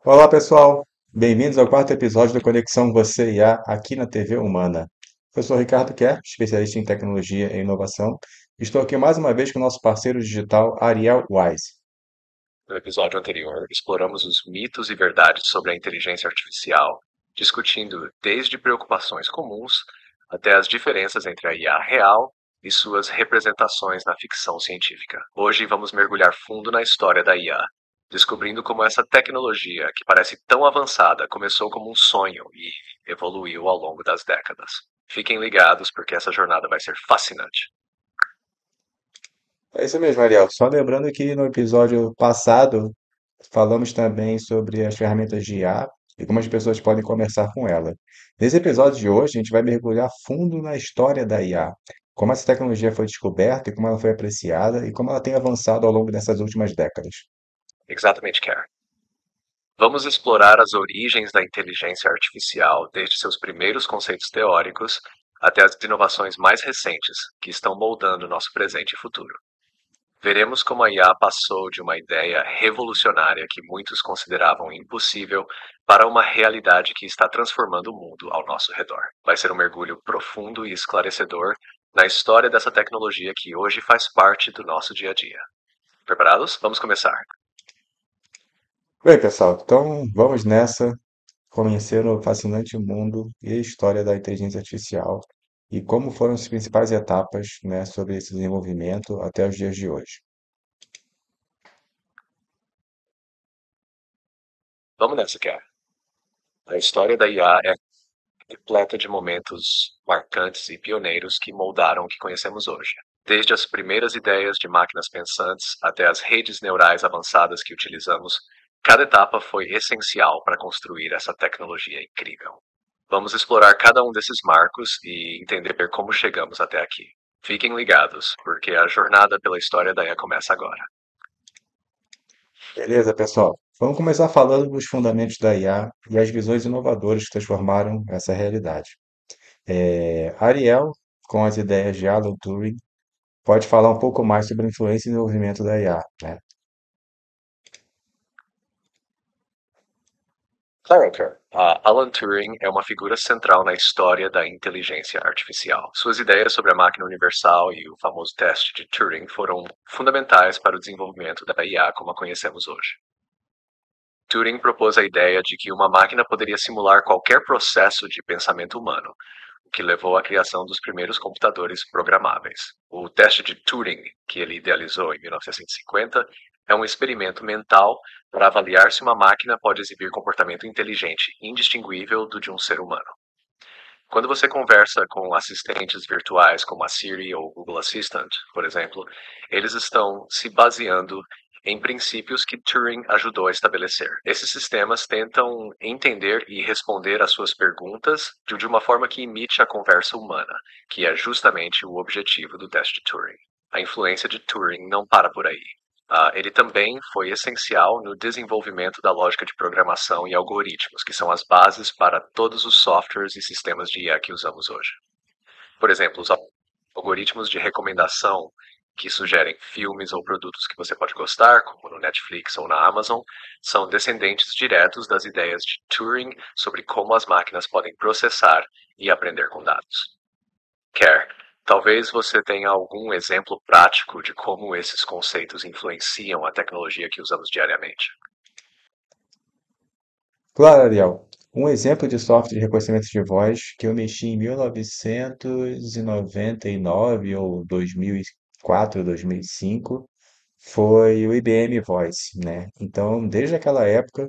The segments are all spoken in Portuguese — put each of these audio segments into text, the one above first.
Olá, pessoal. Bem-vindos ao quarto episódio do Conexão Você e A aqui na TV Humana. Eu sou Ricardo Kerr, especialista em tecnologia e inovação. Estou aqui mais uma vez com o nosso parceiro digital, Ariel Wise. No episódio anterior, exploramos os mitos e verdades sobre a inteligência artificial, discutindo desde preocupações comuns até as diferenças entre a IA real e suas representações na ficção científica. Hoje vamos mergulhar fundo na história da IA, descobrindo como essa tecnologia, que parece tão avançada, começou como um sonho e evoluiu ao longo das décadas. Fiquem ligados porque essa jornada vai ser fascinante. É isso mesmo, Ariel. Só lembrando que no episódio passado falamos também sobre as ferramentas de IA e como as pessoas podem conversar com ela. Nesse episódio de hoje, a gente vai mergulhar fundo na história da IA, como essa tecnologia foi descoberta e como ela foi apreciada e como ela tem avançado ao longo dessas últimas décadas. Exatamente, Care. Vamos explorar as origens da inteligência artificial, desde seus primeiros conceitos teóricos até as inovações mais recentes, que estão moldando nosso presente e futuro. Veremos como a IA passou de uma ideia revolucionária que muitos consideravam impossível para uma realidade que está transformando o mundo ao nosso redor. Vai ser um mergulho profundo e esclarecedor na história dessa tecnologia que hoje faz parte do nosso dia a dia. Preparados? Vamos começar. Bem, pessoal, então vamos nessa, conhecer o fascinante mundo e a história da inteligência artificial e como foram as principais etapas, né, sobre esse desenvolvimento até os dias de hoje. Vamos nessa, cara. A história da IA é repleta de momentos marcantes e pioneiros que moldaram o que conhecemos hoje. Desde as primeiras ideias de máquinas pensantes até as redes neurais avançadas que utilizamos, cada etapa foi essencial para construir essa tecnologia incrível. Vamos explorar cada um desses marcos e entender como chegamos até aqui. Fiquem ligados, porque a jornada pela história da IA começa agora. Beleza, pessoal? Vamos começar falando dos fundamentos da IA e as visões inovadoras que transformaram essa realidade. Ariel, com as ideias de Alan Turing, pode falar um pouco mais sobre a influência e desenvolvimento da IA, né? Clarence, Alan Turing é uma figura central na história da inteligência artificial. Suas ideias sobre a máquina universal e o famoso teste de Turing foram fundamentais para o desenvolvimento da IA como a conhecemos hoje. Turing propôs a ideia de que uma máquina poderia simular qualquer processo de pensamento humano, o que levou à criação dos primeiros computadores programáveis. O teste de Turing, que ele idealizou em 1950, é um experimento mental para avaliar se uma máquina pode exibir comportamento inteligente indistinguível do de um ser humano. Quando você conversa com assistentes virtuais como a Siri ou o Google Assistant, por exemplo, eles estão se baseando em princípios que Turing ajudou a estabelecer. Esses sistemas tentam entender e responder às suas perguntas de uma forma que imite a conversa humana, que é justamente o objetivo do teste de Turing. A influência de Turing não para por aí. Ele também foi essencial no desenvolvimento da lógica de programação e algoritmos, que são as bases para todos os softwares e sistemas de IA que usamos hoje. Por exemplo, os algoritmos de recomendação que sugerem filmes ou produtos que você pode gostar, como no Netflix ou na Amazon, são descendentes diretos das ideias de Turing sobre como as máquinas podem processar e aprender com dados. Quer, talvez você tenha algum exemplo prático de como esses conceitos influenciam a tecnologia que usamos diariamente. Claro, Ariel. Um exemplo de software de reconhecimento de voz que eu mexi em 1999 ou 2004, 2005 foi o IBM Voice, né? Então, desde aquela época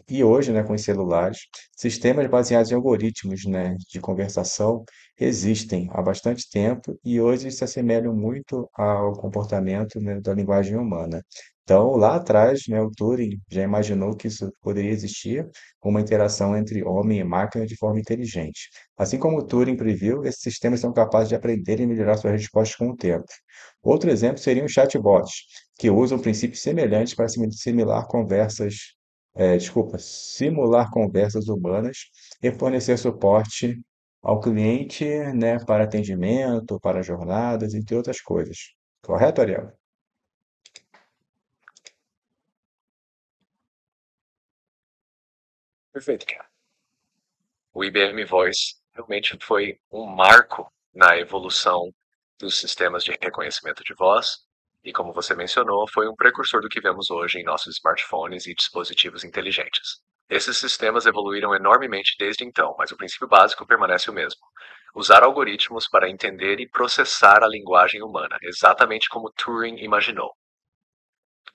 e hoje, né, com os celulares, sistemas baseados em algoritmos, né, de conversação existem há bastante tempo e hoje se assemelham muito ao comportamento, né, da linguagem humana. Então, lá atrás, né, o Turing já imaginou que isso poderia existir, uma interação entre homem e máquina de forma inteligente. Assim como o Turing previu, esses sistemas são capazes de aprender e melhorar suas respostas com o tempo. Outro exemplo seriam os chatbots, que usam princípios semelhantes para simular conversas humanas e fornecer suporte ao cliente, né, para atendimento, para jornadas, entre outras coisas. Correto, Ariel? Perfeito, cara. O IBM Voice realmente foi um marco na evolução dos sistemas de reconhecimento de voz e, como você mencionou, foi um precursor do que vemos hoje em nossos smartphones e dispositivos inteligentes. Esses sistemas evoluíram enormemente desde então, mas o princípio básico permanece o mesmo: usar algoritmos para entender e processar a linguagem humana, exatamente como Turing imaginou.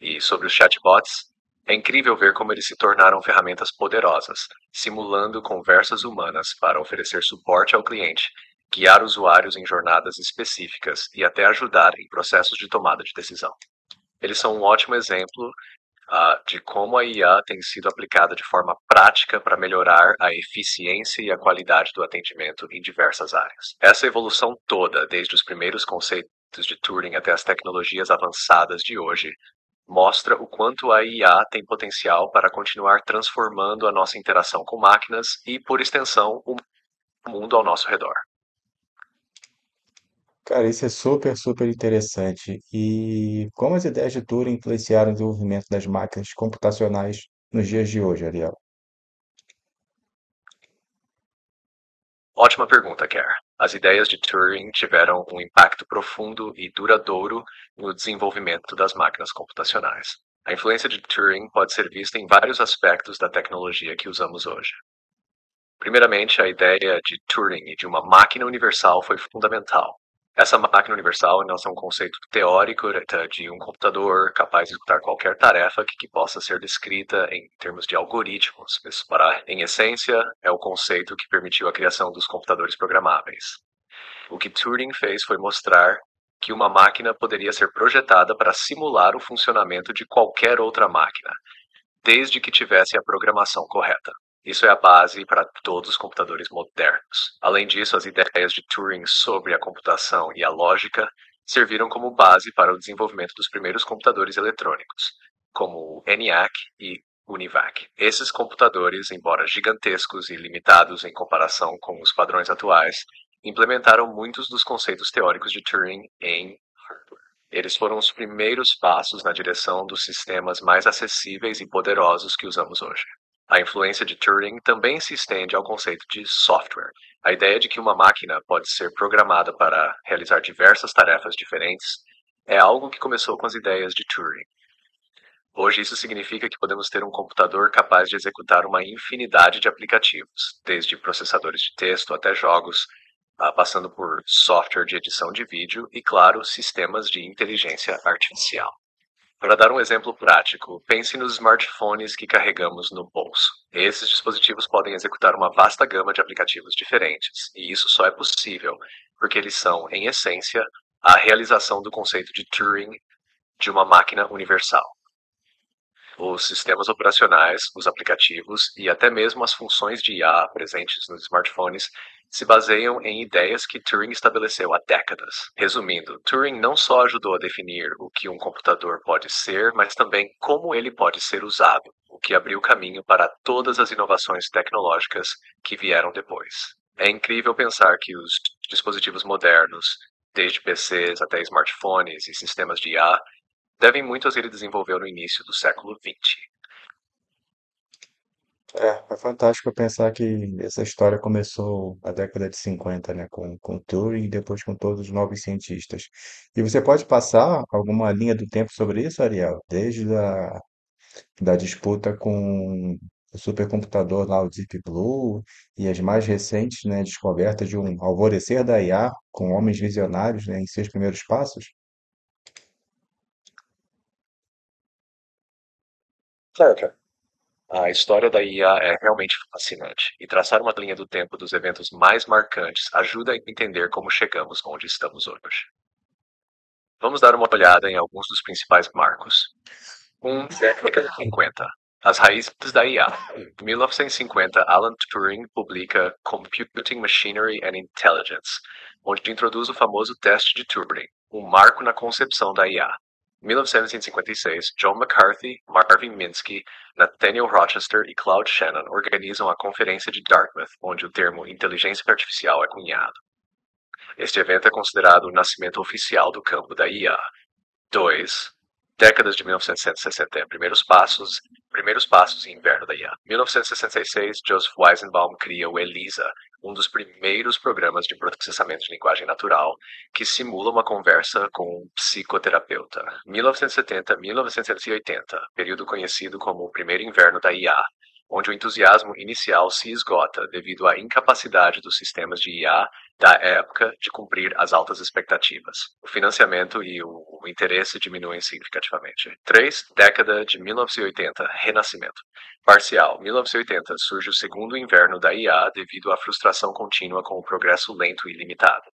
E sobre os chatbots, é incrível ver como eles se tornaram ferramentas poderosas, simulando conversas humanas para oferecer suporte ao cliente, guiar usuários em jornadas específicas e até ajudar em processos de tomada de decisão. Eles são um ótimo exemplo de como a IA tem sido aplicada de forma prática para melhorar a eficiência e a qualidade do atendimento em diversas áreas. Essa evolução toda, desde os primeiros conceitos de Turing até as tecnologias avançadas de hoje, mostra o quanto a IA tem potencial para continuar transformando a nossa interação com máquinas e, por extensão, o mundo ao nosso redor. Cara, isso é super, super interessante. E como as ideias de Turing influenciaram o desenvolvimento das máquinas computacionais nos dias de hoje, Ariel? Ótima pergunta, Kerr. As ideias de Turing tiveram um impacto profundo e duradouro no desenvolvimento das máquinas computacionais. A influência de Turing pode ser vista em vários aspectos da tecnologia que usamos hoje. Primeiramente, a ideia de Turing e de uma máquina universal foi fundamental. Essa máquina universal não é um conceito teórico de um computador capaz de executar qualquer tarefa que possa ser descrita em termos de algoritmos. Isso, em essência, é o conceito que permitiu a criação dos computadores programáveis. O que Turing fez foi mostrar que uma máquina poderia ser projetada para simular o funcionamento de qualquer outra máquina, desde que tivesse a programação correta. Isso é a base para todos os computadores modernos. Além disso, as ideias de Turing sobre a computação e a lógica serviram como base para o desenvolvimento dos primeiros computadores eletrônicos, como o ENIAC e UNIVAC. Esses computadores, embora gigantescos e limitados em comparação com os padrões atuais, implementaram muitos dos conceitos teóricos de Turing em hardware. Eles foram os primeiros passos na direção dos sistemas mais acessíveis e poderosos que usamos hoje. A influência de Turing também se estende ao conceito de software. A ideia de que uma máquina pode ser programada para realizar diversas tarefas diferentes é algo que começou com as ideias de Turing. Hoje isso significa que podemos ter um computador capaz de executar uma infinidade de aplicativos, desde processadores de texto até jogos, passando por software de edição de vídeo e, claro, sistemas de inteligência artificial. Para dar um exemplo prático, pense nos smartphones que carregamos no bolso. Esses dispositivos podem executar uma vasta gama de aplicativos diferentes, e isso só é possível porque eles são, em essência, a realização do conceito de Turing de uma máquina universal. Os sistemas operacionais, os aplicativos e até mesmo as funções de IA presentes nos smartphones se baseiam em ideias que Turing estabeleceu há décadas. Resumindo, Turing não só ajudou a definir o que um computador pode ser, mas também como ele pode ser usado, o que abriu caminho para todas as inovações tecnológicas que vieram depois. É incrível pensar que os dispositivos modernos, desde PCs até smartphones e sistemas de IA, devem muito ao que ele desenvolveu no início do século XX. É fantástico pensar que essa história começou na década de 50, né, com Turing e depois com todos os novos cientistas. E você pode passar alguma linha do tempo sobre isso, Ariel? Desde da disputa com o supercomputador lá, o Deep Blue, e as mais recentes, né, descobertas de um alvorecer da IA com homens visionários, né, em seus primeiros passos? Claro, cara. A história da IA é realmente fascinante, e traçar uma linha do tempo dos eventos mais marcantes ajuda a entender como chegamos onde estamos hoje. Vamos dar uma olhada em alguns dos principais marcos. Década de 50. As raízes da IA. Em 1950, Alan Turing publica Computing Machinery and Intelligence, onde introduz o famoso teste de Turing, um marco na concepção da IA. Em 1956, John McCarthy, Marvin Minsky, Nathaniel Rochester e Claude Shannon organizam a Conferência de Dartmouth, onde o termo inteligência artificial é cunhado. Este evento é considerado o nascimento oficial do campo da IA. 2. Décadas de 1960, primeiros passos Primeiros passos em inverno da IA. 1966, Joseph Weizenbaum cria o ELISA, um dos primeiros programas de processamento de linguagem natural que simula uma conversa com um psicoterapeuta. 1970-1980, período conhecido como o primeiro inverno da IA, onde o entusiasmo inicial se esgota devido à incapacidade dos sistemas de IA da época de cumprir as altas expectativas. O financiamento e o interesse diminuem significativamente. 3. Década de 1980, renascimento. Parcial. 1980 surge o segundo inverno da IA devido à frustração contínua com o progresso lento e limitado.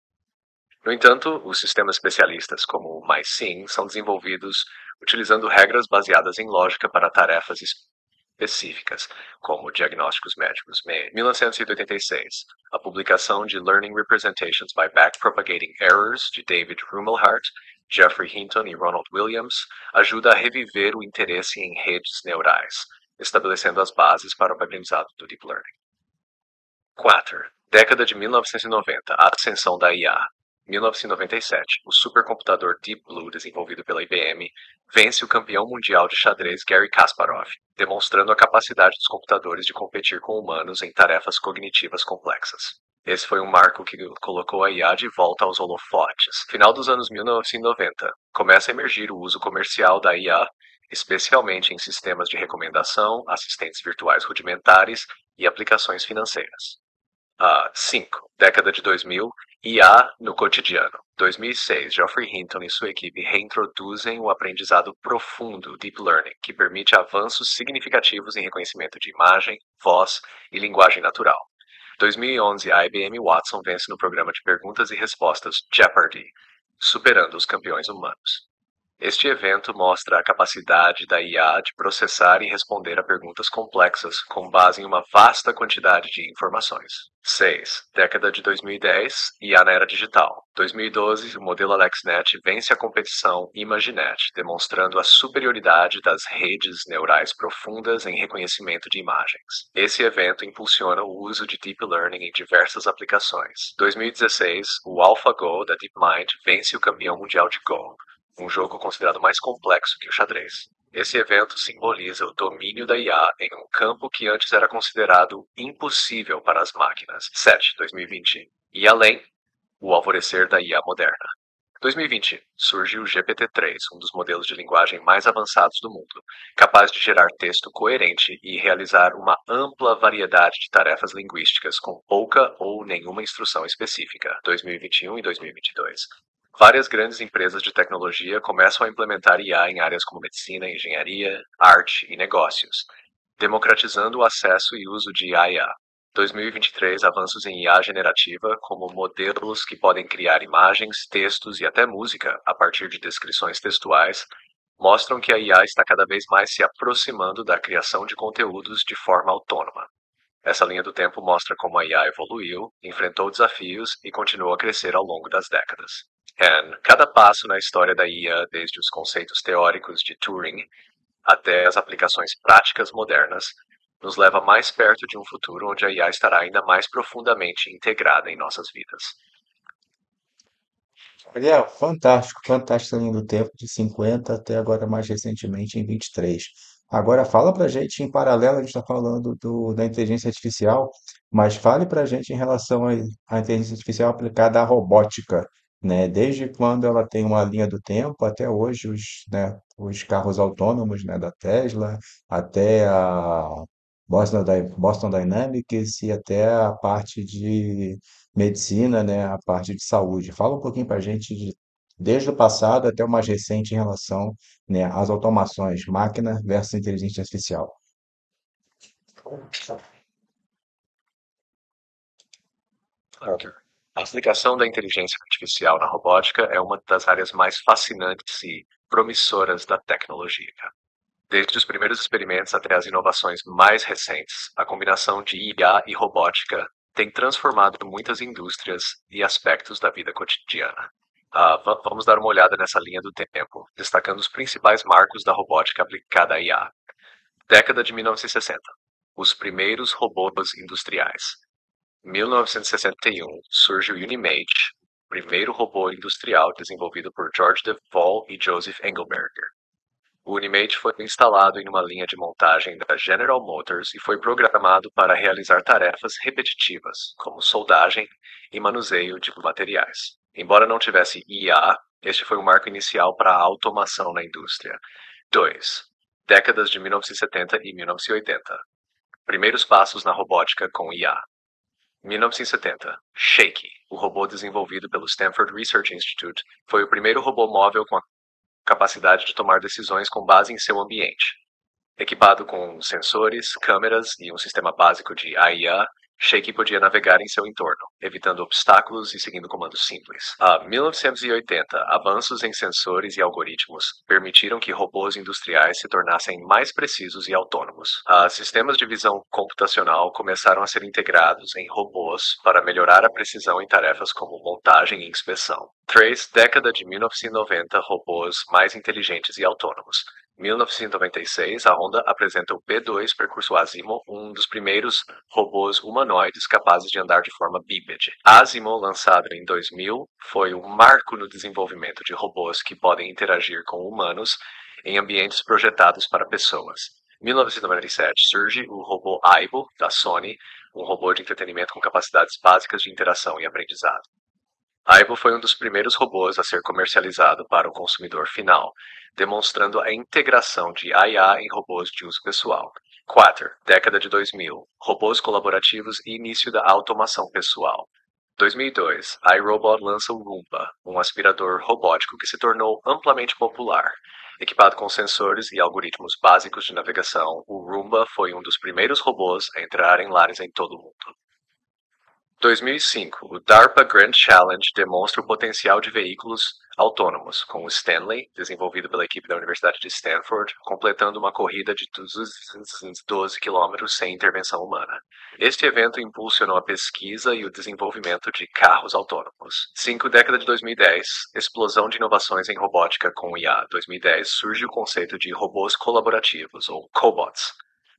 No entanto, os sistemas especialistas, como o MySim, são desenvolvidos utilizando regras baseadas em lógica para tarefas específicas, como diagnósticos médicos. 1986, a publicação de Learning Representations by Backpropagating Errors, de David Rumelhart, Geoffrey Hinton e Ronald Williams, ajuda a reviver o interesse em redes neurais, estabelecendo as bases para o aprendizado do Deep Learning. 4. Década de 1990, a ascensão da IA. 1997, o supercomputador Deep Blue desenvolvido pela IBM vence o campeão mundial de xadrez Garry Kasparov, demonstrando a capacidade dos computadores de competir com humanos em tarefas cognitivas complexas. Esse foi um marco que colocou a IA de volta aos holofotes. Final dos anos 1990, começa a emergir o uso comercial da IA, especialmente em sistemas de recomendação, assistentes virtuais rudimentares e aplicações financeiras. 5. Década de 2000, IA no cotidiano. 2006, Geoffrey Hinton e sua equipe reintroduzem o aprendizado profundo Deep Learning, que permite avanços significativos em reconhecimento de imagem, voz e linguagem natural. 2011, a IBM Watson vence no programa de perguntas e respostas Jeopardy, superando os campeões humanos. Este evento mostra a capacidade da IA de processar e responder a perguntas complexas com base em uma vasta quantidade de informações. 6. Década de 2010, IA na era digital. 2012, o modelo AlexNet vence a competição ImageNet, demonstrando a superioridade das redes neurais profundas em reconhecimento de imagens. Esse evento impulsiona o uso de Deep Learning em diversas aplicações. 2016, o AlphaGo da DeepMind vence o campeão mundial de Go, um jogo considerado mais complexo que o xadrez. Esse evento simboliza o domínio da IA em um campo que antes era considerado impossível para as máquinas. 7. 2020. E além, o alvorecer da IA moderna. 2020. Surge o GPT-3, um dos modelos de linguagem mais avançados do mundo, capaz de gerar texto coerente e realizar uma ampla variedade de tarefas linguísticas com pouca ou nenhuma instrução específica. 2021 e 2022. Várias grandes empresas de tecnologia começam a implementar IA em áreas como medicina, engenharia, arte e negócios, democratizando o acesso e uso de IA. 2023, avanços em IA generativa, como modelos que podem criar imagens, textos e até música a partir de descrições textuais, mostram que a IA está cada vez mais se aproximando da criação de conteúdos de forma autônoma. Essa linha do tempo mostra como a IA evoluiu, enfrentou desafios e continuou a crescer ao longo das décadas. Cada passo na história da IA, desde os conceitos teóricos de Turing até as aplicações práticas modernas, nos leva mais perto de um futuro onde a IA estará ainda mais profundamente integrada em nossas vidas. Gabriel, fantástico, fantástico essa linha do tempo de 50 até agora mais recentemente em 23. Agora fala pra gente, em paralelo, a gente está falando da inteligência artificial, mas fale pra gente em relação à inteligência artificial aplicada à robótica, né? Desde quando ela tem uma linha do tempo até hoje, os carros autônomos, né, da Tesla, até a Boston Dynamics e até a parte de medicina, né, a parte de saúde. Fala um pouquinho para a gente desde o passado até o mais recente em relação, né, às automações, máquina versus inteligência artificial. Arthur. A aplicação da inteligência artificial na robótica é uma das áreas mais fascinantes e promissoras da tecnologia. Desde os primeiros experimentos até as inovações mais recentes, a combinação de IA e robótica tem transformado muitas indústrias e aspectos da vida cotidiana. Vamos dar uma olhada nessa linha do tempo, destacando os principais marcos da robótica aplicada à IA. Década de 1960. Os primeiros robôs industriais. 1961, surge o Unimate, primeiro robô industrial desenvolvido por George Devol e Joseph Engelberger. O Unimate foi instalado em uma linha de montagem da General Motors e foi programado para realizar tarefas repetitivas, como soldagem e manuseio de materiais. Embora não tivesse IA, este foi um marco inicial para a automação na indústria. 2. Décadas de 1970 e 1980. Primeiros passos na robótica com IA. 1970. Shakey, o robô desenvolvido pelo Stanford Research Institute, foi o primeiro robô móvel com a capacidade de tomar decisões com base em seu ambiente. Equipado com sensores, câmeras e um sistema básico de AIA, Shakey podia navegar em seu entorno, evitando obstáculos e seguindo comandos simples. A 1980, avanços em sensores e algoritmos permitiram que robôs industriais se tornassem mais precisos e autônomos. Sistemas de visão computacional começaram a ser integrados em robôs para melhorar a precisão em tarefas como montagem e inspeção. 3. Década de 1990, robôs mais inteligentes e autônomos. 1996, a Honda apresenta o P2 Percurso Asimo, um dos primeiros robôs humanoides capazes de andar de forma bípede. Asimo, lançado em 2000, foi um marco no desenvolvimento de robôs que podem interagir com humanos em ambientes projetados para pessoas. 1997 surge o robô Aibo, da Sony, um robô de entretenimento com capacidades básicas de interação e aprendizado. Aibo foi um dos primeiros robôs a ser comercializado para o consumidor final, demonstrando a integração de IA em robôs de uso pessoal. 4. Década de 2000. Robôs colaborativos e início da automação pessoal. 2002. iRobot lança o Roomba, um aspirador robótico que se tornou amplamente popular. Equipado com sensores e algoritmos básicos de navegação, o Roomba foi um dos primeiros robôs a entrar em lares em todo o mundo. 2005, o DARPA Grand Challenge demonstra o potencial de veículos autônomos, com o Stanley, desenvolvido pela equipe da Universidade de Stanford, completando uma corrida de 212 km sem intervenção humana. Este evento impulsionou a pesquisa e o desenvolvimento de carros autônomos. 5. Década de 2010, explosão de inovações em robótica com IA. 2010 surge o conceito de robôs colaborativos, ou cobots,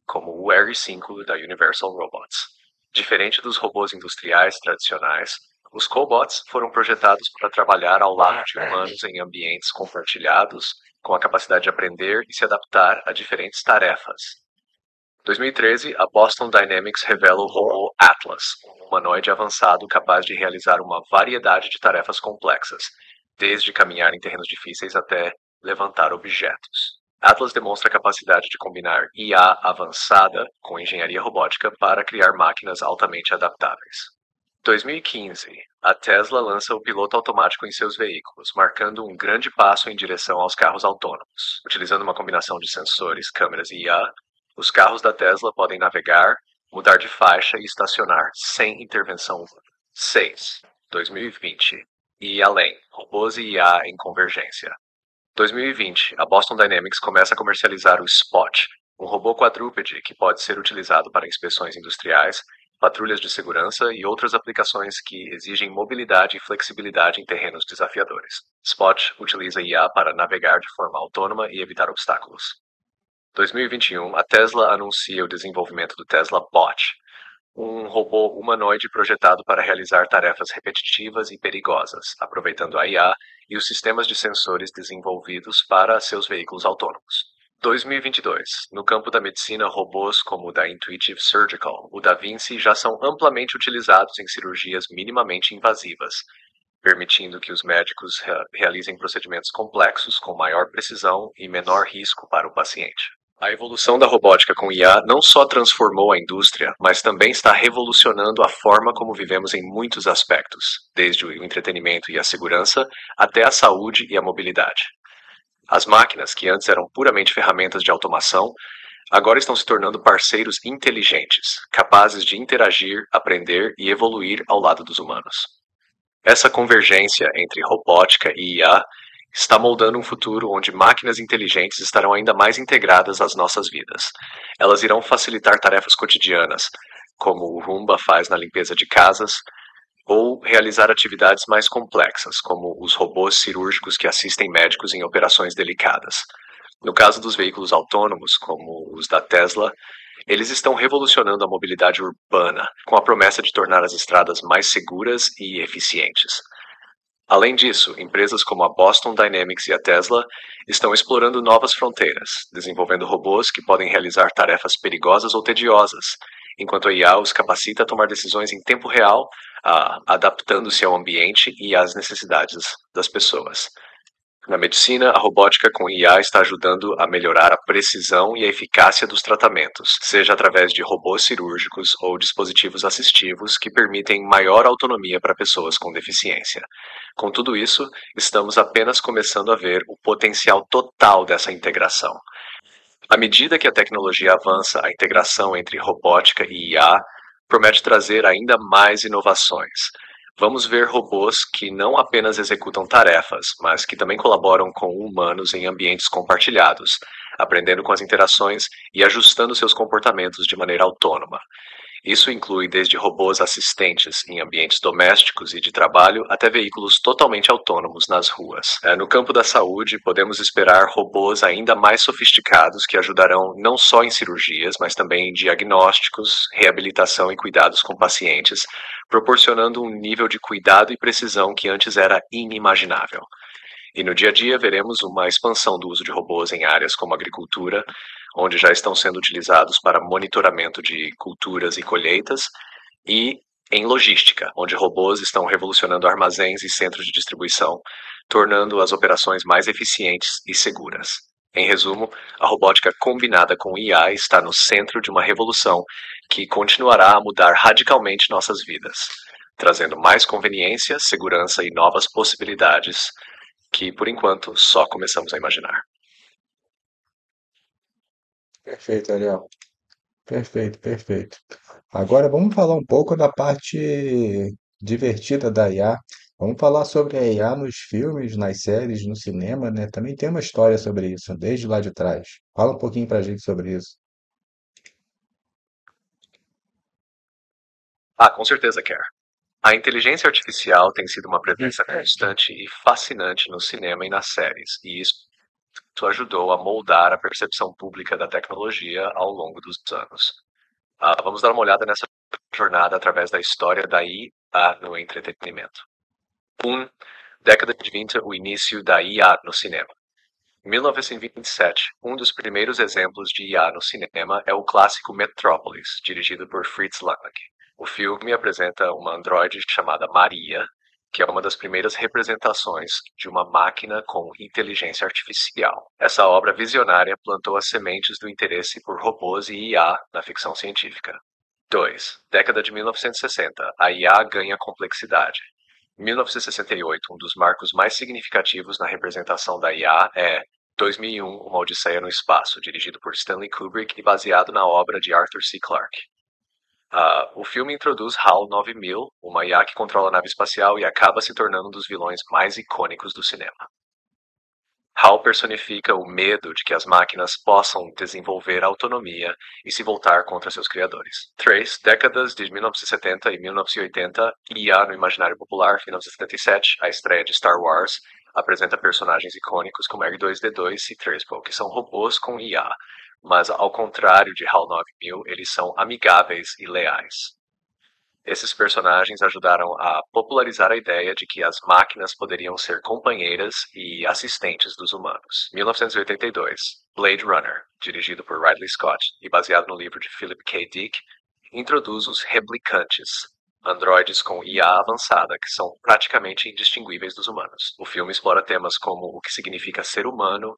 como o R5 da Universal Robots. Diferente dos robôs industriais tradicionais, os cobots foram projetados para trabalhar ao lado de humanos em ambientes compartilhados, com a capacidade de aprender e se adaptar a diferentes tarefas. 2013, a Boston Dynamics revela o robô Atlas, um humanoide avançado capaz de realizar uma variedade de tarefas complexas, desde caminhar em terrenos difíceis até levantar objetos. Atlas demonstra a capacidade de combinar IA avançada com engenharia robótica para criar máquinas altamente adaptáveis. 2015. A Tesla lança o piloto automático em seus veículos, marcando um grande passo em direção aos carros autônomos. Utilizando uma combinação de sensores, câmeras e IA, os carros da Tesla podem navegar, mudar de faixa e estacionar sem intervenção humana. 6. 2020. E além, robôs e IA em convergência. 2020, a Boston Dynamics começa a comercializar o Spot, um robô quadrúpede que pode ser utilizado para inspeções industriais, patrulhas de segurança e outras aplicações que exigem mobilidade e flexibilidade em terrenos desafiadores. Spot utiliza IA para navegar de forma autônoma e evitar obstáculos. 2021, a Tesla anuncia o desenvolvimento do Tesla Bot, um robô humanoide projetado para realizar tarefas repetitivas e perigosas, aproveitando a IA e os sistemas de sensores desenvolvidos para seus veículos autônomos. 2022. No campo da medicina, robôs como o da Intuitive Surgical, o Da Vinci, já são amplamente utilizados em cirurgias minimamente invasivas, permitindo que os médicos realizem procedimentos complexos com maior precisão e menor risco para o paciente. A evolução da robótica com IA não só transformou a indústria, mas também está revolucionando a forma como vivemos em muitos aspectos, desde o entretenimento e a segurança até a saúde e a mobilidade. As máquinas, que antes eram puramente ferramentas de automação, agora estão se tornando parceiros inteligentes, capazes de interagir, aprender e evoluir ao lado dos humanos. Essa convergência entre robótica e IA está moldando um futuro onde máquinas inteligentes estarão ainda mais integradas às nossas vidas. Elas irão facilitar tarefas cotidianas, como o Roomba faz na limpeza de casas, ou realizar atividades mais complexas, como os robôs cirúrgicos que assistem médicos em operações delicadas. No caso dos veículos autônomos, como os da Tesla, eles estão revolucionando a mobilidade urbana, com a promessa de tornar as estradas mais seguras e eficientes. Além disso, empresas como a Boston Dynamics e a Tesla estão explorando novas fronteiras, desenvolvendo robôs que podem realizar tarefas perigosas ou tediosas, enquanto a IA os capacita a tomar decisões em tempo real, adaptando-se ao ambiente e às necessidades das pessoas. Na medicina, a robótica com IA está ajudando a melhorar a precisão e a eficácia dos tratamentos, seja através de robôs cirúrgicos ou dispositivos assistivos que permitem maior autonomia para pessoas com deficiência. Com tudo isso, estamos apenas começando a ver o potencial total dessa integração. À medida que a tecnologia avança, a integração entre robótica e IA promete trazer ainda mais inovações. Vamos ver robôs que não apenas executam tarefas, mas que também colaboram com humanos em ambientes compartilhados, aprendendo com as interações e ajustando seus comportamentos de maneira autônoma. Isso inclui desde robôs assistentes em ambientes domésticos e de trabalho até veículos totalmente autônomos nas ruas. No campo da saúde, podemos esperar robôs ainda mais sofisticados que ajudarão não só em cirurgias, mas também em diagnósticos, reabilitação e cuidados com pacientes, proporcionando um nível de cuidado e precisão que antes era inimaginável. E no dia a dia veremos uma expansão do uso de robôs em áreas como agricultura, onde já estão sendo utilizados para monitoramento de culturas e colheitas, e em logística, onde robôs estão revolucionando armazéns e centros de distribuição, tornando as operações mais eficientes e seguras. Em resumo, a robótica combinada com IA está no centro de uma revolução que continuará a mudar radicalmente nossas vidas, trazendo mais conveniência, segurança e novas possibilidades que, por enquanto, só começamos a imaginar. Perfeito, Ariel. Perfeito, perfeito. Agora vamos falar um pouco da parte divertida da IA. Vamos falar sobre a IA nos filmes, nas séries, no cinema, né? Também tem uma história sobre isso, desde lá de trás. Fala um pouquinho pra gente sobre isso. Com certeza, Kerr. A inteligência artificial tem sido uma presença constante e fascinante no cinema e nas séries, e isso ajudou a moldar a percepção pública da tecnologia ao longo dos anos. Vamos dar uma olhada nessa jornada através da história da IA no entretenimento. 1. Década de 20, o início da IA no cinema. Em 1927, um dos primeiros exemplos de IA no cinema é o clássico Metrópolis, dirigido por Fritz Lang. O filme apresenta uma androide chamada Maria, que é uma das primeiras representações de uma máquina com inteligência artificial. Essa obra visionária plantou as sementes do interesse por robôs e IA na ficção científica. 2. Década de 1960. A IA ganha complexidade. Em 1968, um dos marcos mais significativos na representação da IA é 2001, Uma Odisseia no Espaço, dirigido por Stanley Kubrick e baseado na obra de Arthur C. Clarke. O filme introduz HAL 9000, uma IA que controla a nave espacial e acaba se tornando um dos vilões mais icônicos do cinema. HAL personifica o medo de que as máquinas possam desenvolver autonomia e se voltar contra seus criadores. 3. Décadas de 1970 e 1980, IA no imaginário popular, 1977, a estreia de Star Wars, apresenta personagens icônicos como R2-D2 e 3PO, que são robôs com IA, mas ao contrário de HAL 9000, eles são amigáveis e leais. Esses personagens ajudaram a popularizar a ideia de que as máquinas poderiam ser companheiras e assistentes dos humanos. 1982, Blade Runner, dirigido por Ridley Scott e baseado no livro de Philip K. Dick, introduz os replicantes, androides com IA avançada que são praticamente indistinguíveis dos humanos. O filme explora temas como o que significa ser humano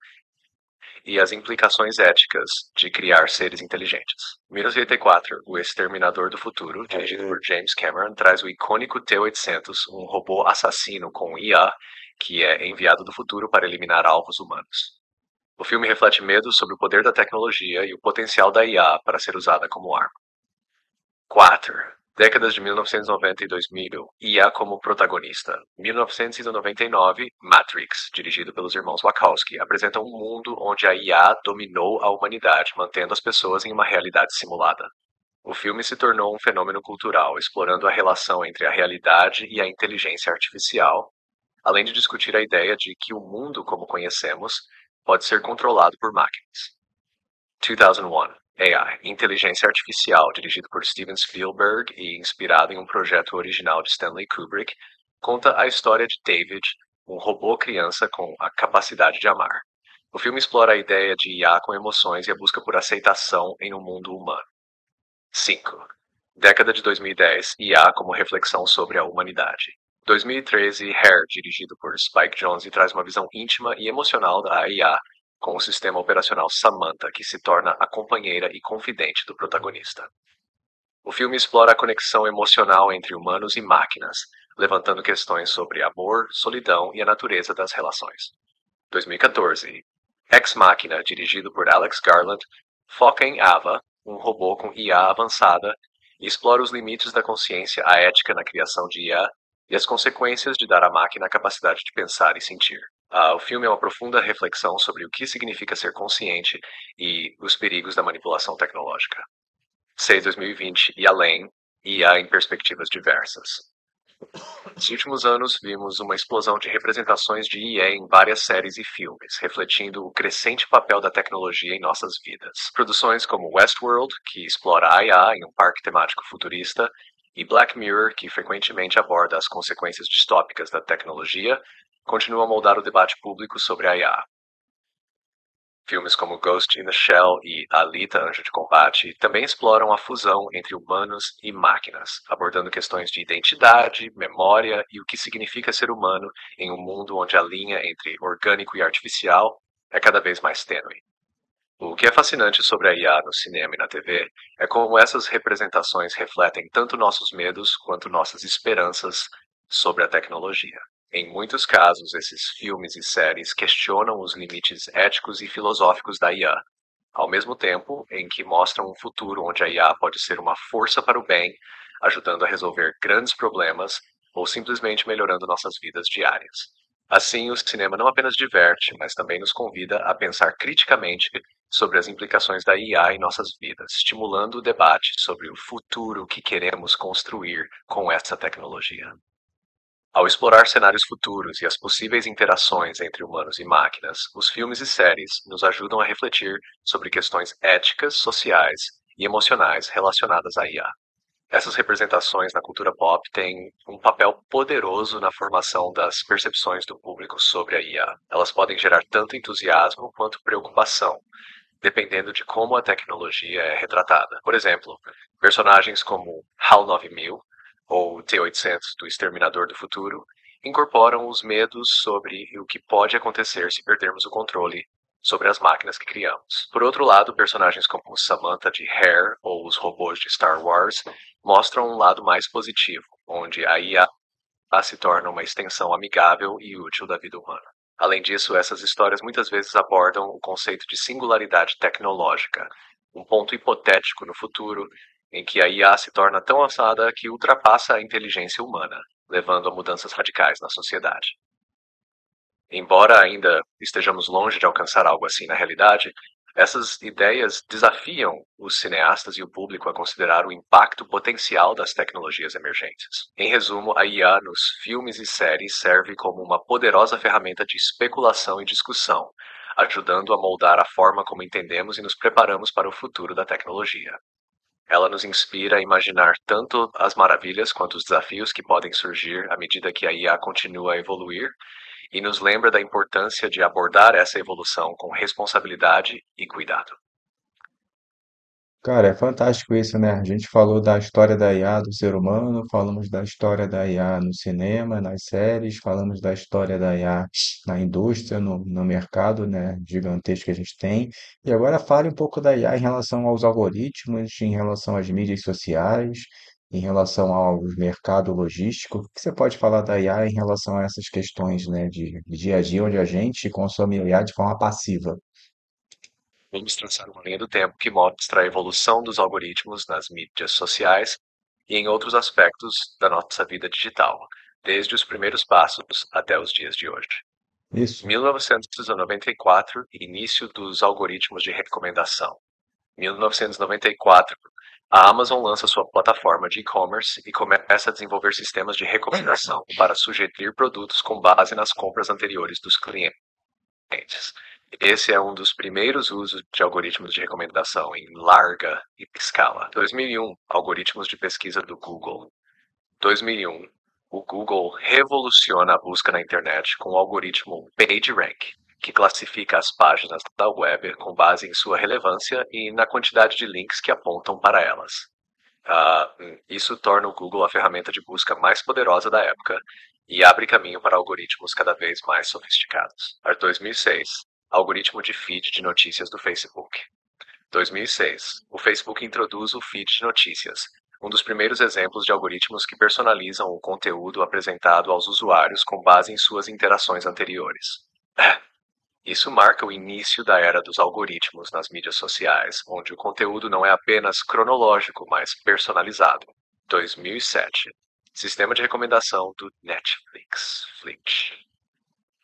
e as implicações éticas de criar seres inteligentes. 1984, O Exterminador do Futuro, dirigido por James Cameron, traz o icônico T-800, um robô assassino com IA que é enviado do futuro para eliminar alvos humanos. O filme reflete medo sobre o poder da tecnologia e o potencial da IA para ser usada como arma. 4. Décadas de 1990 e 2000, IA como protagonista. 1999, Matrix, dirigido pelos irmãos Wachowski, apresenta um mundo onde a IA dominou a humanidade, mantendo as pessoas em uma realidade simulada. O filme se tornou um fenômeno cultural, explorando a relação entre a realidade e a inteligência artificial, além de discutir a ideia de que o mundo como conhecemos pode ser controlado por máquinas. 2001, AI, Inteligência Artificial, dirigido por Steven Spielberg e inspirado em um projeto original de Stanley Kubrick, conta a história de David, um robô criança com a capacidade de amar. O filme explora a ideia de IA com emoções e a busca por aceitação em um mundo humano. 5. Década de 2010, IA como reflexão sobre a humanidade. 2013, Hair, dirigido por Spike Jonze, traz uma visão íntima e emocional da IA com o sistema operacional Samantha, que se torna a companheira e confidente do protagonista. O filme explora a conexão emocional entre humanos e máquinas, levantando questões sobre amor, solidão e a natureza das relações. 2014, Ex Machina, dirigido por Alex Garland, foca em Ava, um robô com IA avançada, e explora os limites da consciência, a ética na criação de IA e as consequências de dar à máquina a capacidade de pensar e sentir. O filme é uma profunda reflexão sobre o que significa ser consciente e os perigos da manipulação tecnológica. 6 2020 e além, IA em perspectivas diversas. Nos últimos anos, vimos uma explosão de representações de IA em várias séries e filmes, refletindo o crescente papel da tecnologia em nossas vidas. Produções como Westworld, que explora a IA em um parque temático futurista, e Black Mirror, que frequentemente aborda as consequências distópicas da tecnologia, continuam a moldar o debate público sobre a IA. Filmes como Ghost in the Shell e Alita, Anjo de Combate também exploram a fusão entre humanos e máquinas, abordando questões de identidade, memória e o que significa ser humano em um mundo onde a linha entre orgânico e artificial é cada vez mais tênue. O que é fascinante sobre a IA no cinema e na TV é como essas representações refletem tanto nossos medos quanto nossas esperanças sobre a tecnologia. Em muitos casos, esses filmes e séries questionam os limites éticos e filosóficos da IA, ao mesmo tempo em que mostram um futuro onde a IA pode ser uma força para o bem, ajudando a resolver grandes problemas ou simplesmente melhorando nossas vidas diárias. Assim, o cinema não apenas diverte, mas também nos convida a pensar criticamente sobre as implicações da IA em nossas vidas, estimulando o debate sobre o futuro que queremos construir com essa tecnologia. Ao explorar cenários futuros e as possíveis interações entre humanos e máquinas, os filmes e séries nos ajudam a refletir sobre questões éticas, sociais e emocionais relacionadas à IA. Essas representações na cultura pop têm um papel poderoso na formação das percepções do público sobre a IA. Elas podem gerar tanto entusiasmo quanto preocupação, dependendo de como a tecnologia é retratada. Por exemplo, personagens como HAL 9000 ou T-800 do Exterminador do Futuro incorporam os medos sobre o que pode acontecer se perdermos o controle sobre as máquinas que criamos. Por outro lado, personagens como Samantha de Hair ou os robôs de Star Wars mostram um lado mais positivo, onde a IA se torna uma extensão amigável e útil da vida humana. Além disso, essas histórias muitas vezes abordam o conceito de singularidade tecnológica, um ponto hipotético no futuro em que a IA se torna tão avançada que ultrapassa a inteligência humana, levando a mudanças radicais na sociedade. Embora ainda estejamos longe de alcançar algo assim na realidade, essas ideias desafiam os cineastas e o público a considerar o impacto potencial das tecnologias emergentes. Em resumo, a IA nos filmes e séries serve como uma poderosa ferramenta de especulação e discussão, ajudando a moldar a forma como entendemos e nos preparamos para o futuro da tecnologia. Ela nos inspira a imaginar tanto as maravilhas quanto os desafios que podem surgir à medida que a IA continua a evoluir, e nos lembra da importância de abordar essa evolução com responsabilidade e cuidado. Cara, é fantástico isso, né? A gente falou da história da IA do ser humano, falamos da história da IA no cinema, nas séries, falamos da história da IA na indústria, no mercado, né, gigantesco que a gente tem. E agora fale um pouco da IA em relação aos algoritmos, em relação às mídias sociais, em relação ao mercado logístico. O que você pode falar da IA em relação a essas questões, né, de dia a dia, onde a gente consome a IA de forma passiva? Vamos traçar uma linha do tempo que mostra a evolução dos algoritmos nas mídias sociais e em outros aspectos da nossa vida digital, desde os primeiros passos até os dias de hoje. Isso. 1994, início dos algoritmos de recomendação. 1994, a Amazon lança sua plataforma de e-commerce e começa a desenvolver sistemas de recomendação para sugerir produtos com base nas compras anteriores dos clientes. Esse é um dos primeiros usos de algoritmos de recomendação em larga escala. 2001, algoritmos de pesquisa do Google. 2001, O Google revoluciona a busca na internet com o algoritmo PageRank, que classifica as páginas da web com base em sua relevância e na quantidade de links que apontam para elas. Isso torna o Google a ferramenta de busca mais poderosa da época e abre caminho para algoritmos cada vez mais sofisticados. 2006. Algoritmo de feed de notícias do Facebook. 2006. O Facebook introduz o feed de notícias, um dos primeiros exemplos de algoritmos que personalizam o conteúdo apresentado aos usuários com base em suas interações anteriores. Isso marca o início da era dos algoritmos nas mídias sociais, onde o conteúdo não é apenas cronológico, mas personalizado. 2007. Sistema de recomendação do Netflix.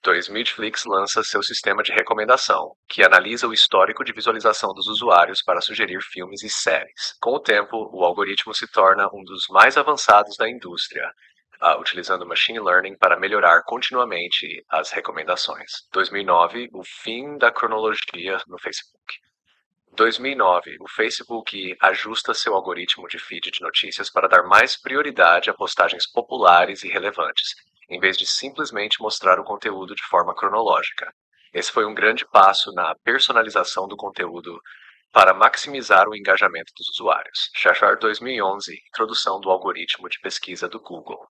2000 lança seu sistema de recomendação, que analisa o histórico de visualização dos usuários para sugerir filmes e séries. Com o tempo, o algoritmo se torna um dos mais avançados da indústria, utilizando machine learning para melhorar continuamente as recomendações. 2009, o fim da cronologia no Facebook. 2009, o Facebook ajusta seu algoritmo de feed de notícias para dar mais prioridade a postagens populares e relevantes, em vez de simplesmente mostrar o conteúdo de forma cronológica. Esse foi um grande passo na personalização do conteúdo para maximizar o engajamento dos usuários. Shachar 2011, introdução do algoritmo de pesquisa do Google.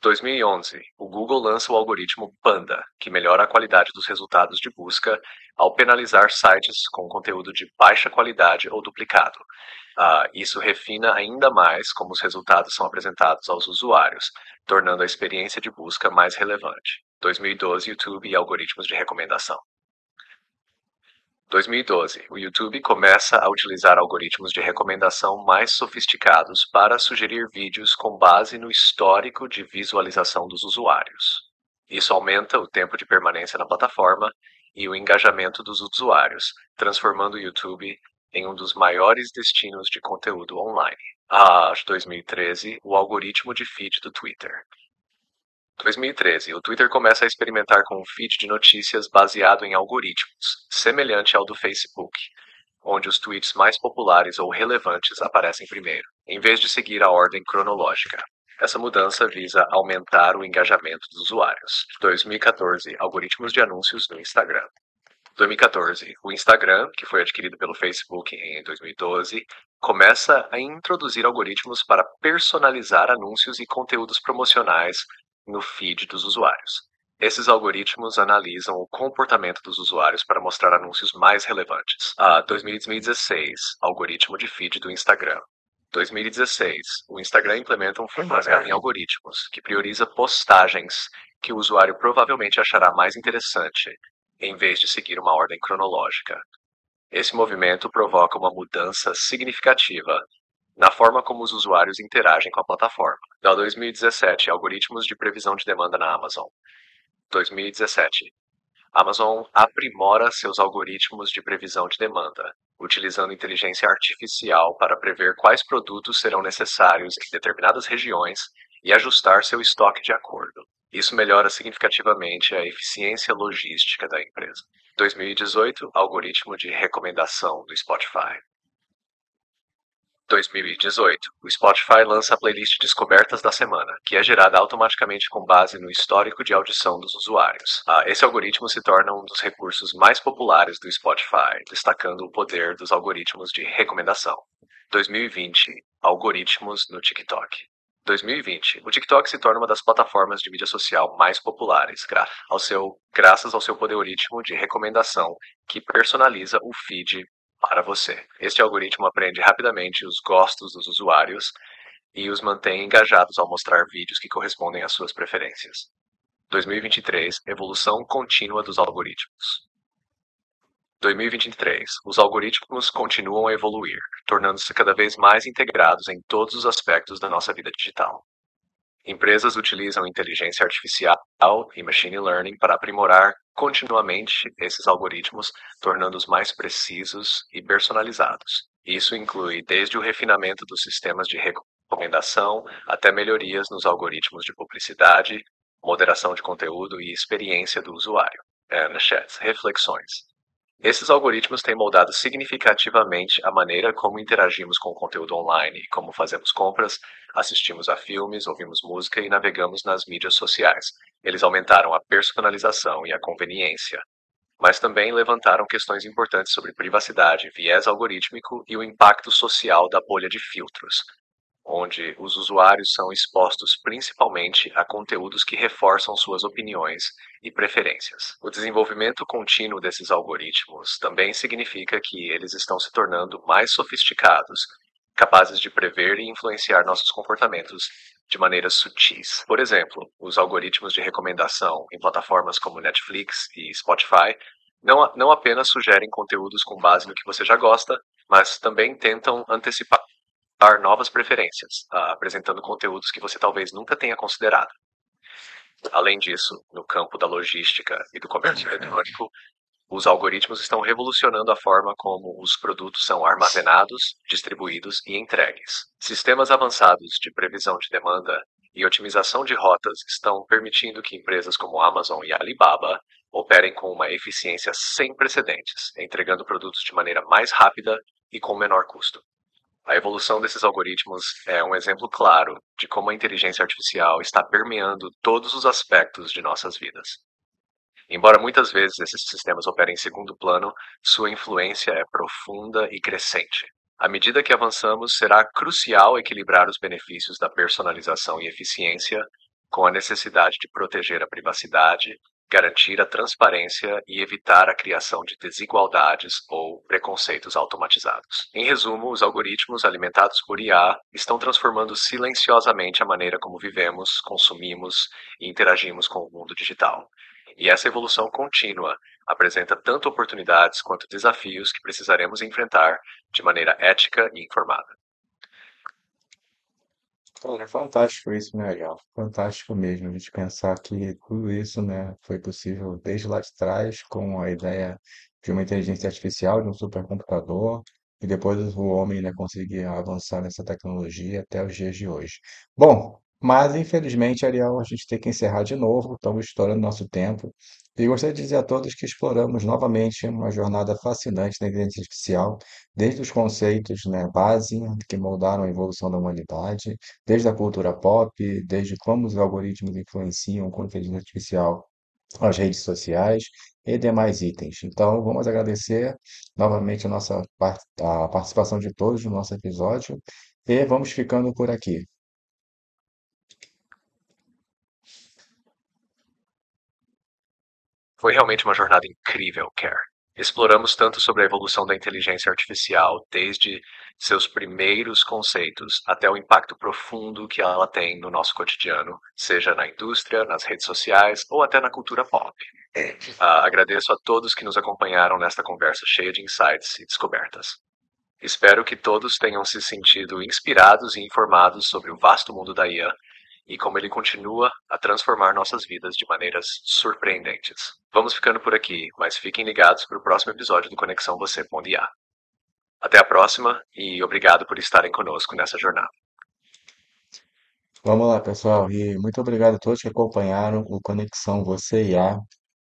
2011, o Google lança o algoritmo Panda, que melhora a qualidade dos resultados de busca ao penalizar sites com conteúdo de baixa qualidade ou duplicado. Isso refina ainda mais como os resultados são apresentados aos usuários, tornando a experiência de busca mais relevante. 2012, YouTube e algoritmos de recomendação. 2012, o YouTube começa a utilizar algoritmos de recomendação mais sofisticados para sugerir vídeos com base no histórico de visualização dos usuários. Isso aumenta o tempo de permanência na plataforma e o engajamento dos usuários, transformando o YouTube em um dos maiores destinos de conteúdo online. 2013, o algoritmo de feed do Twitter. 2013, o Twitter começa a experimentar com um feed de notícias baseado em algoritmos, semelhante ao do Facebook, onde os tweets mais populares ou relevantes aparecem primeiro, em vez de seguir a ordem cronológica. Essa mudança visa aumentar o engajamento dos usuários. 2014, algoritmos de anúncios no Instagram. 2014, o Instagram, que foi adquirido pelo Facebook em 2012, começa a introduzir algoritmos para personalizar anúncios e conteúdos promocionais no feed dos usuários. Esses algoritmos analisam o comportamento dos usuários para mostrar anúncios mais relevantes. 2016, algoritmo de feed do Instagram. 2016, o Instagram implementa um feed baseado em algoritmos, que prioriza postagens que o usuário provavelmente achará mais interessante, em vez de seguir uma ordem cronológica. Esse movimento provoca uma mudança significativa na forma como os usuários interagem com a plataforma. 2017, algoritmos de previsão de demanda na Amazon. 2017, Amazon aprimora seus algoritmos de previsão de demanda, utilizando inteligência artificial para prever quais produtos serão necessários em determinadas regiões e ajustar seu estoque de acordo. Isso melhora significativamente a eficiência logística da empresa. 2018, algoritmo de recomendação do Spotify. 2018, o Spotify lança a playlist Descobertas da Semana, que é gerada automaticamente com base no histórico de audição dos usuários. Esse algoritmo se torna um dos recursos mais populares do Spotify, destacando o poder dos algoritmos de recomendação. 2020, algoritmos no TikTok. 2020, o TikTok se torna uma das plataformas de mídia social mais populares, graças ao seu poder algoritmo de recomendação, que personaliza o feed para você. Este algoritmo aprende rapidamente os gostos dos usuários e os mantém engajados ao mostrar vídeos que correspondem às suas preferências. 2023, evolução contínua dos algoritmos. 2023, os algoritmos continuam a evoluir, tornando-se cada vez mais integrados em todos os aspectos da nossa vida digital. Empresas utilizam inteligência artificial e machine learning para aprimorar continuamente esses algoritmos, tornando-os mais precisos e personalizados. Isso inclui desde o refinamento dos sistemas de recomendação até melhorias nos algoritmos de publicidade, moderação de conteúdo e experiência do usuário. Chats, reflexões. Esses algoritmos têm moldado significativamente a maneira como interagimos com o conteúdo online, como fazemos compras, assistimos a filmes, ouvimos música e navegamos nas mídias sociais. Eles aumentaram a personalização e a conveniência, mas também levantaram questões importantes sobre privacidade, viés algorítmico e o impacto social da bolha de filtros, onde os usuários são expostos principalmente a conteúdos que reforçam suas opiniões e preferências. O desenvolvimento contínuo desses algoritmos também significa que eles estão se tornando mais sofisticados, capazes de prever e influenciar nossos comportamentos de maneiras sutis. Por exemplo, os algoritmos de recomendação em plataformas como Netflix e Spotify não apenas sugerem conteúdos com base no que você já gosta, mas também tentam antecipar novas preferências, apresentando conteúdos que você talvez nunca tenha considerado. Além disso, no campo da logística e do comércio eletrônico, os algoritmos estão revolucionando a forma como os produtos são armazenados, distribuídos e entregues. Sistemas avançados de previsão de demanda e otimização de rotas estão permitindo que empresas como Amazon e Alibaba operem com uma eficiência sem precedentes, entregando produtos de maneira mais rápida e com menor custo. A evolução desses algoritmos é um exemplo claro de como a inteligência artificial está permeando todos os aspectos de nossas vidas. Embora muitas vezes esses sistemas operem em segundo plano, sua influência é profunda e crescente. À medida que avançamos, será crucial equilibrar os benefícios da personalização e eficiência com a necessidade de proteger a privacidade, garantir a transparência e evitar a criação de desigualdades ou preconceitos automatizados. Em resumo, os algoritmos alimentados por IA estão transformando silenciosamente a maneira como vivemos, consumimos e interagimos com o mundo digital. E essa evolução contínua apresenta tanto oportunidades quanto desafios que precisaremos enfrentar de maneira ética e informada. Cara, é fantástico isso, né, Ariel? Fantástico mesmo a gente pensar que tudo isso, né, foi possível desde lá de trás, com a ideia de uma inteligência artificial, de um supercomputador, e depois o homem, né, conseguir avançar nessa tecnologia até os dias de hoje. Bom, mas infelizmente, Ariel, a gente tem que encerrar de novo, estamos estourando nosso tempo. E gostaria de dizer a todos que exploramos novamente uma jornada fascinante da inteligência artificial, desde os conceitos, né, base que moldaram a evolução da humanidade, desde a cultura pop, desde como os algoritmos influenciam com a inteligência artificial as redes sociais e demais itens. Então, vamos agradecer novamente a participação de todos no nosso episódio e vamos ficando por aqui. Foi realmente uma jornada incrível, Care. Exploramos tanto sobre a evolução da inteligência artificial, desde seus primeiros conceitos até o impacto profundo que ela tem no nosso cotidiano, seja na indústria, nas redes sociais ou até na cultura pop. Agradeço a todos que nos acompanharam nesta conversa cheia de insights e descobertas. Espero que todos tenham se sentido inspirados e informados sobre o vasto mundo da IA e como ele continua a transformar nossas vidas de maneiras surpreendentes. Vamos ficando por aqui, mas fiquem ligados para o próximo episódio do Conexão Você com IA. Até a próxima e obrigado por estarem conosco nessa jornada. Vamos lá, pessoal, e muito obrigado a todos que acompanharam o Conexão Você e A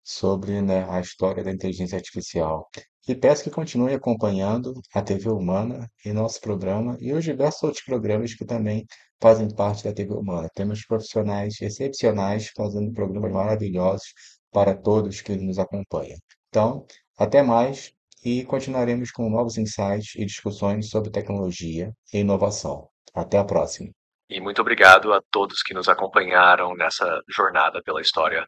sobre, né, a história da inteligência artificial. E peço que continue acompanhando a TV Humana e nosso programa e os diversos outros programas que também fazem parte da TV Humana. Temos profissionais excepcionais fazendo programas maravilhosos para todos que nos acompanham. Então, até mais e continuaremos com novos insights e discussões sobre tecnologia e inovação. Até a próxima. E muito obrigado a todos que nos acompanharam nessa jornada pela história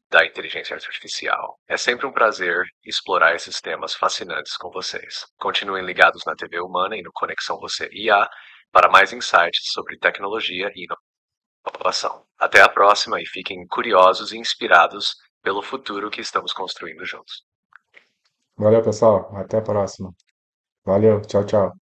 da inteligência artificial. É sempre um prazer explorar esses temas fascinantes com vocês. Continuem ligados na TV Humana e no Conexão Você IA para mais insights sobre tecnologia e inovação. Até a próxima e fiquem curiosos e inspirados pelo futuro que estamos construindo juntos. Valeu, pessoal. Até a próxima. Valeu. Tchau, tchau.